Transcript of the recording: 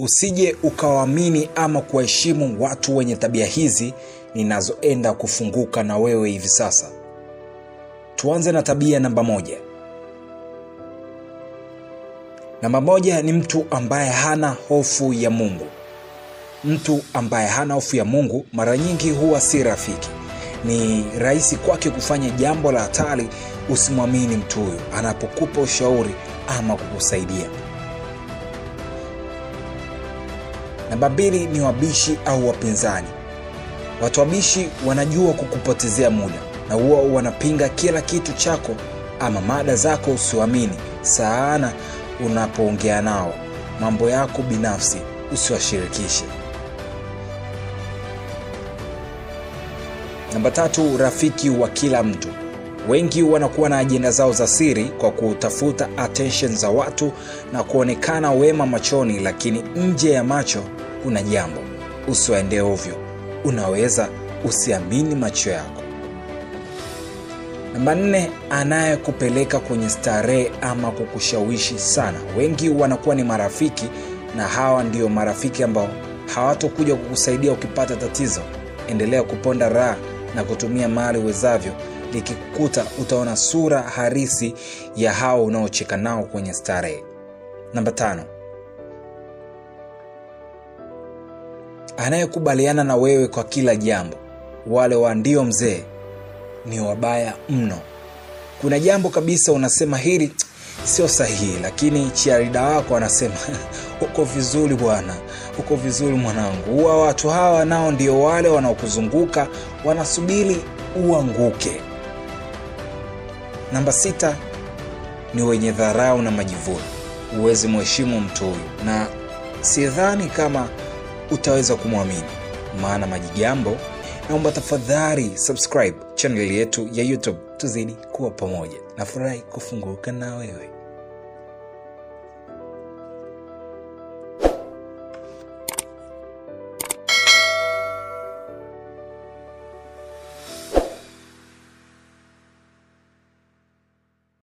Usije ukawaamini ama kuheshimu watu wenye tabia hizi ninazoenda kufunguka na wewe hivi sasa. Tuanze na tabia namba 1. Namba 1 ni mtu ambaye hana hofu ya Mungu. Mtu ambaye hana hofu ya Mungu mara nyingi huwa si rafiki. Ni rahisi kwake kufanya jambo la hatari. Usimwamini mtu huyo anapokupa ushauri ama kukusaidia. Namba 2 ni wabishi au wapinzani. Watu wabishi wanajua kukupotezea muda na huwa wanapinga kila kitu chako ama mada zako. Usiwaamini sana unapoongea nao. Mambo yako binafsi usiwashirikishe. Namba 3, rafiki wa kila mtu. Wengi wanakuwa na ajenda zao za siri kwa kutafuta attention za watu na kuonekana wema machoni, lakini nje ya macho kuna jambo. Usiwaende ovyo. Unaweza usiamini macho yako. Namba 4, anayekupeleka kwenye starehe ama kukushawishi sana. Wengi wanakuwa ni marafiki na hawa ndio marafiki ambao hawatokuja kukusaidia ukipata tatizo. Endelea kuponda raha na kutumia mali uwezavyo. Likikukuta utaona sura harisi ya hao unaocheka nao kwenye starehe. Namba 5, anayekubaliana na wewe kwa kila jambo. Wale wa ndio mzee ni wabaya mno. Kuna jambo kabisa unasema hili sio sahihi, lakini chiarida wako anasema uko vizuri bwana, uko vizuri mwanangu. Huwa watu hawa nao ndio wale wanaokuzunguka wanasubiri uanguke. Namba 6 ni wenye dharau na majivuno. Uweze mheshimu mtu huyu na sidhani kama utaweza kumwamini, maana majigambo. Naomba tafadhali subscribe channel yetu ya YouTube, tuzidi kuwa pamoja. Nafurahi kufunguka na wewe.